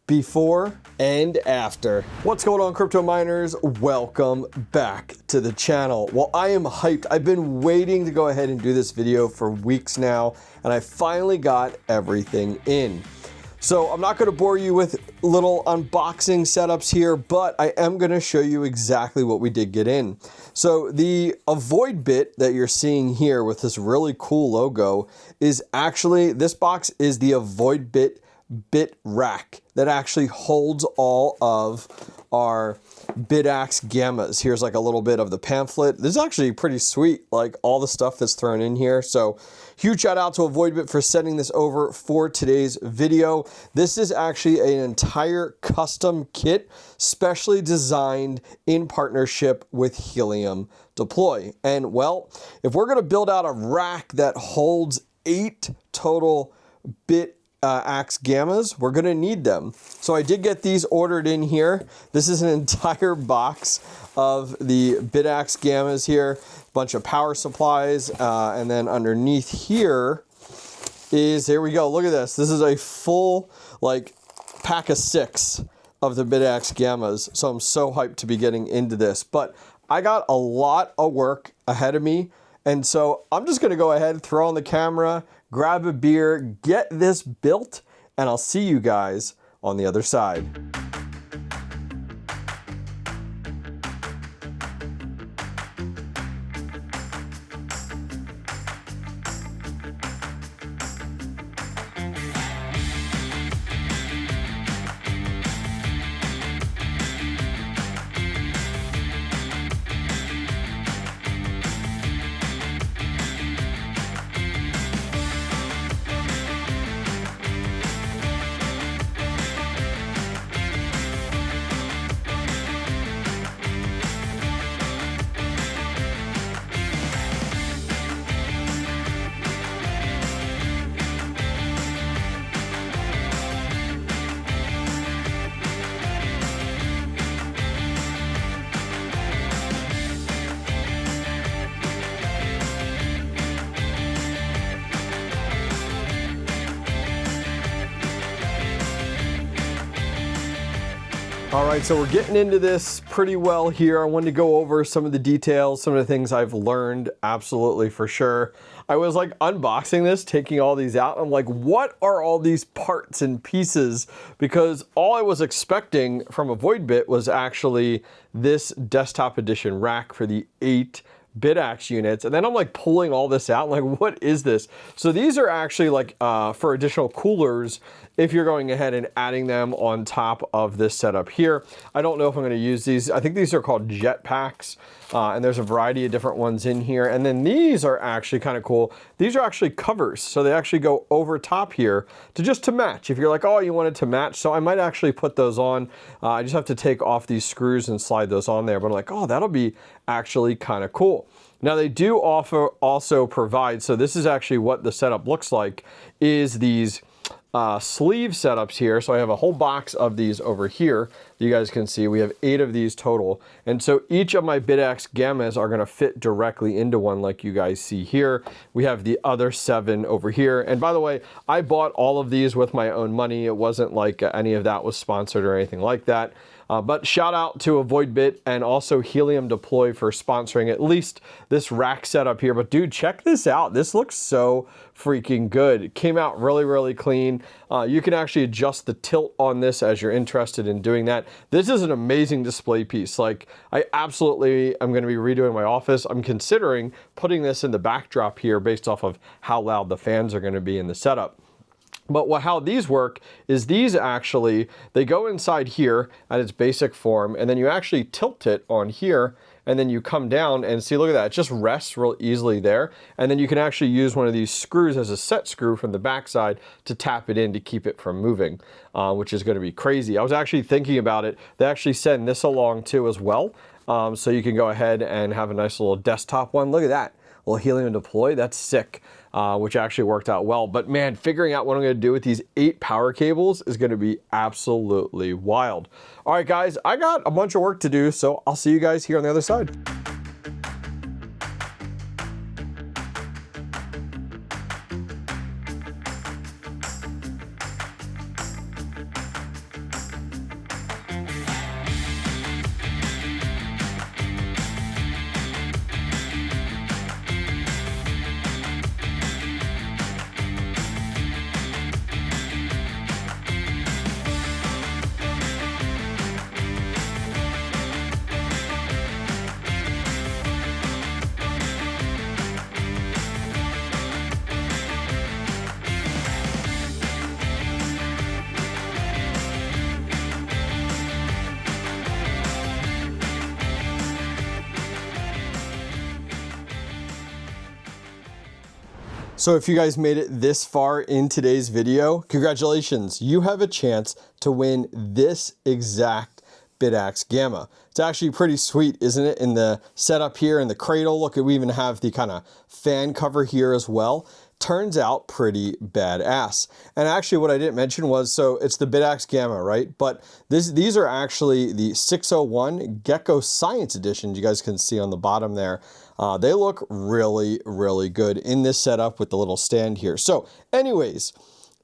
before and after. What's going on, crypto miners? Welcome back to the channel. Well, I am hyped. I've been waiting to go ahead and do this video for weeks now, and I finally got everything in. So I'm not going to bore you with little unboxing setups here, but I am going to show you exactly what we did get in. So the AvoidBit that you're seeing here with this really cool logo is actually, this box is the AvoidBit BitTrak that actually holds all of our Bitaxe Gammas. Here's like a little bit of the pamphlet. This is actually pretty sweet, like all the stuff that's thrown in here. So huge shout out to AvoidBit for sending this over for today's video. This is actually an entire custom kit, specially designed in partnership with Helium Deploy. And well, if we're gonna build out a rack that holds 8 total Bitaxe Gammas, we're gonna need them. So I did get these ordered in here. This is an entire box of the Bitaxe Gammas here, bunch of power supplies, and then underneath here is, here we go, look at this. This is a full like pack of 6 of the Bitaxe Gammas. So I'm so hyped to be getting into this, but I got a lot of work ahead of me. And so I'm just gonna go ahead, throw on the camera, grab a beer, get this built, and I'll see you guys on the other side. All right, so we're getting into this pretty well here. I wanted to go over some of the details, some of the things I've learned, absolutely for sure. I was like unboxing this, taking all these out. I'm like, what are all these parts and pieces? Because all I was expecting from AvoidBit was actually this desktop edition rack for the 8 Bitaxe units, and then I'm like pulling all this out, like what is this? So these are actually like for additional coolers if you're going ahead and adding them on top of this setup here. I don't know if I'm going to use these. I think these are called jet packs, and there's a variety of different ones in here. And then these are actually kind of cool. These are actually covers, so they actually go over top here to match. If you're like, oh, you wanted to match, so I might actually put those on. I just have to take off these screws and slide those on there, but I'm like, oh, that'll be actually kind of cool. Now they do also provide, so this is actually what the setup looks like, is these sleeve setups here. So I have a whole box of these over here. You guys can see we have 8 of these total. And so each of my Bitaxe Gammas are gonna fit directly into one like you guys see here. We have the other 7 over here. And by the way, I bought all of these with my own money. It wasn't like any of that was sponsored or anything like that. But shout out to AvoidBit and also Helium Deploy for sponsoring at least this rack setup here. But dude, check this out. This looks so freaking good. It came out really, really clean. You can actually adjust the tilt on this as you're interested in doing that. This is an amazing display piece. Like, I absolutely am going to be redoing my office. I'm considering putting this in the backdrop here based off of how loud the fans are going to be in the setup. But how these work is these actually, they go inside here at its basic form, and then you actually tilt it on here, and then you come down and see, look at that, it just rests real easily there. And then you can actually use one of these screws as a set screw from the backside to tap it in to keep it from moving, which is gonna be crazy. I was actually thinking about it. They actually send this along too as well. So you can go ahead and have a nice little desktop one. Look at that. Well, Helium Deploy, that's sick, which actually worked out well. But man, figuring out what I'm gonna do with these 8 power cables is gonna be absolutely wild. All right, guys, I got a bunch of work to do, so I'll see you guys here on the other side. So if you guys made it this far in today's video, congratulations. You have a chance to win this exact Bitaxe Gamma. It's actually pretty sweet, isn't it? In the setup here in the cradle, look, we even have the kind of fan cover here as well. Turns out pretty badass. And actually what I didn't mention was, so it's the Bitaxe Gamma, right? But these are actually the 601 Gecko Science Editions. You guys can see on the bottom there. They look really, really good in this setup with the little stand here. So anyways,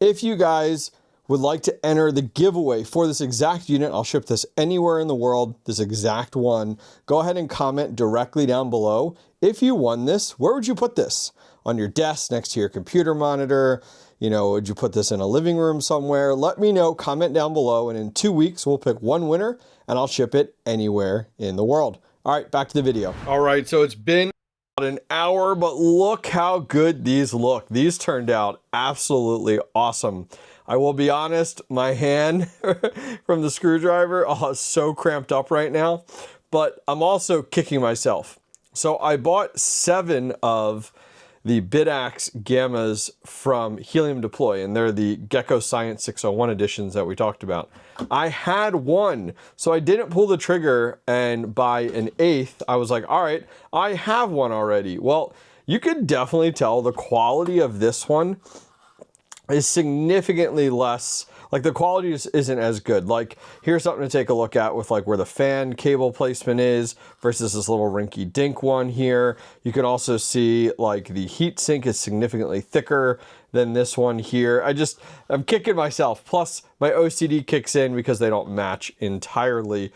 if you guys would like to enter the giveaway for this exact unit, I'll ship this anywhere in the world, this exact one, go ahead and comment directly down below. If you won this, where would you put this? On your desk, next to your computer monitor? You know, would you put this in a living room somewhere? Let me know, comment down below, and in 2 weeks, we'll pick one winner and I'll ship it anywhere in the world. All right, back to the video. All right, so it's been about an hour, but look how good these look. These turned out absolutely awesome. I will be honest, my hand from the screwdriver is so cramped up right now, but I'm also kicking myself. So I bought 7 of the Bitaxe Gammas from Helium Deploy, and they're the Gecko Science 601 editions that we talked about. I had one, so I didn't pull the trigger and buy an 8th. I was like, all right, I have one already. Well, you could definitely tell the quality of this one is significantly less, like the quality isn't as good. Like here's something to take a look at with like where the fan cable placement is versus this little rinky dink one here. You can also see like the heat sink is significantly thicker than this one here. I'm kicking myself. Plus my OCD kicks in because they don't match entirely.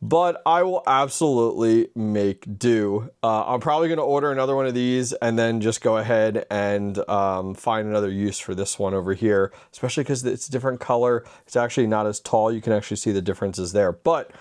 But I will absolutely make do. I'm probably going to order another one of these and then just go ahead and find another use for this one over here, especially because it's a different color. It's actually not as tall. You can actually see the differences there. But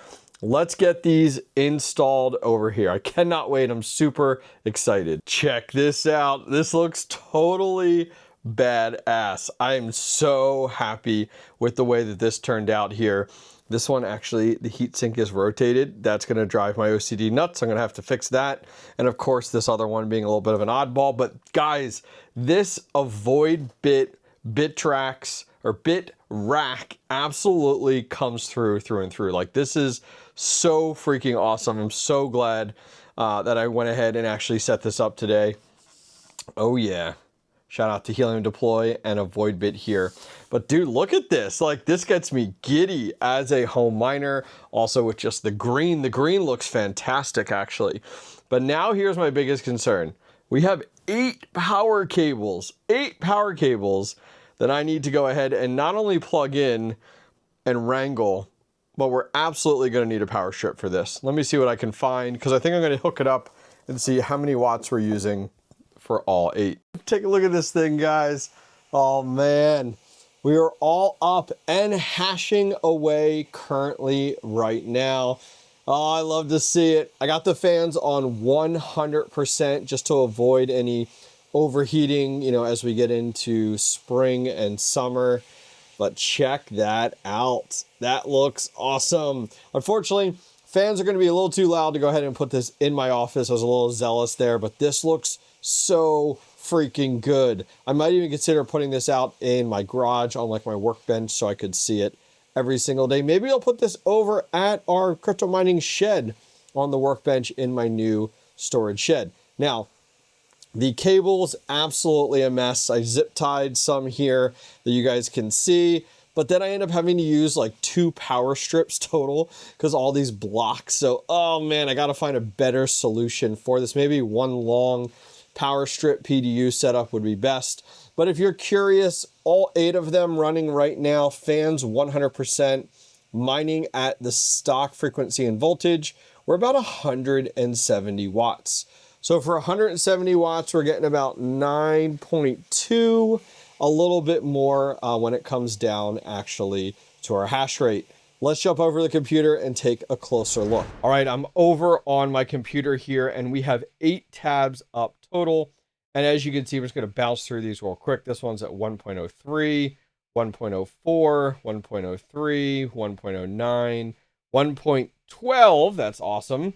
let's get these installed over here. I cannot wait. I'm super excited. Check this out. This looks totally badass. I am so happy with the way that this turned out here. This one actually, the heatsink is rotated. That's gonna drive my OCD nuts. I'm gonna have to fix that. And of course, this other one being a little bit of an oddball. But guys, this AvoidBit BitTrak or BitTrak absolutely comes through and through. Like this is so freaking awesome. I'm so glad that I went ahead and actually set this up today. Oh yeah. Shout out to Helium Deploy and AvoidBit here. But dude, look at this. Like this gets me giddy as a home miner. Also with just the green. The green looks fantastic actually. But now here's my biggest concern. We have 8 power cables. 8 power cables that I need to go ahead and not only plug in and wrangle, but we're absolutely going to need a power strip for this. Let me see what I can find because I think I'm going to hook it up and see how many watts we're using for all 8. Take a look at this thing, guys. Oh man, we are all up and hashing away currently right now. Oh, I love to see it. I got the fans on 100% just to avoid any overheating, you know, as we get into spring and summer. But check that out. That looks awesome. Unfortunately, fans are going to be a little too loud to go ahead and put this in my office. I was a little zealous there, but this looks so freaking good. I might even consider putting this out in my garage on like my workbench so I could see it every single day. Maybe I'll put this over at our crypto mining shed on the workbench in my new storage shed. Now, the cable's absolutely a mess. I zip tied some here that you guys can see, but then I end up having to use like 2 power strips total because all these blocks. So, oh man, I got to find a better solution for this. Maybe one long power strip PDU setup would be best. But if you're curious, all 8 of them running right now, fans 100%, mining at the stock frequency and voltage, we're about 170 watts. So for 170 watts, we're getting about 9.2, a little bit more when it comes down actually to our hash rate. Let's jump over to the computer and take a closer look. All right, I'm over on my computer here and we have 8 tabs up total. And as you can see, we're just going to bounce through these real quick. This one's at 1.03, 1.04, 1.03, 1.09, 1.12, that's awesome,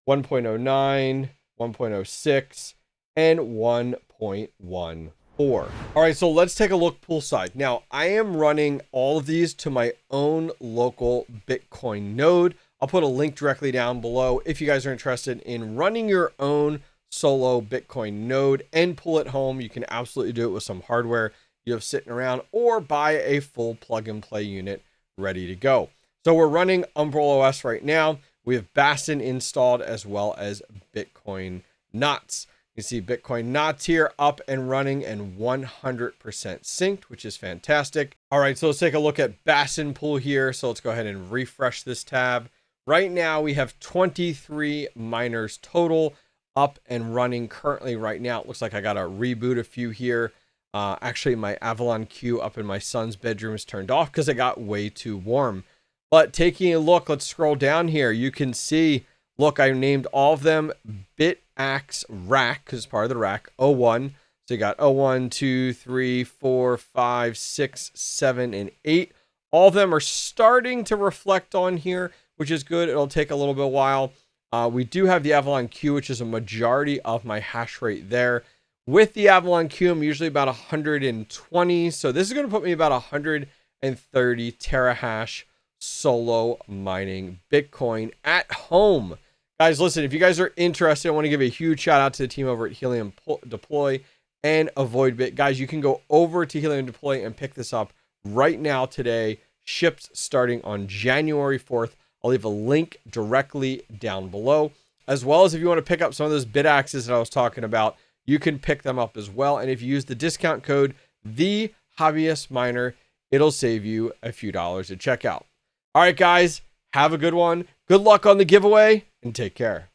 1.09, 1.06, and 1.14. 4. All right, so let's take a look poolside. Now, I am running all of these to my own local Bitcoin node. I'll put a link directly down below if you guys are interested in running your own solo Bitcoin node and pull it home. You can absolutely do it with some hardware you have sitting around, or buy a full plug and play unit ready to go. So we're running Umbrella OS right now. We have Bastion installed as well as Bitcoin Knots. You see Bitcoin Knots here up and running and 100% synced, which is fantastic. All right, so let's take a look at Bastion Pool here. So let's go ahead and refresh this tab. Right now we have 23 miners total up and running currently right now. It looks like I got to reboot a few here. Actually, my Avalon Q up in my son's bedroom is turned off because it got way too warm. But taking a look, let's scroll down here. You can see, look, I named all of them Bitaxe Rack because it's part of the rack, 01. So you got 01, 2, 3, 4, 5, 6, 7, and 8. All of them are starting to reflect on here, which is good. It'll take a little bit while. We do have the Avalon Q, which is a majority of my hash rate there. With the Avalon Q, I'm usually about 120. So this is going to put me about 130 terahash solo mining Bitcoin at home. Guys, listen, if you guys are interested, I want to give a huge shout out to the team over at Helium Deploy and AvoidBit. Guys, you can go over to Helium Deploy and pick this up right now today. Ships starting on January 4th. I'll leave a link directly down below. As well as if you want to pick up some of those Bitaxes that I was talking about, you can pick them up as well. And if you use the discount code, the Hobbyist Miner, it'll save you a few dollars at checkout. All right, guys, have a good one. Good luck on the giveaway and take care.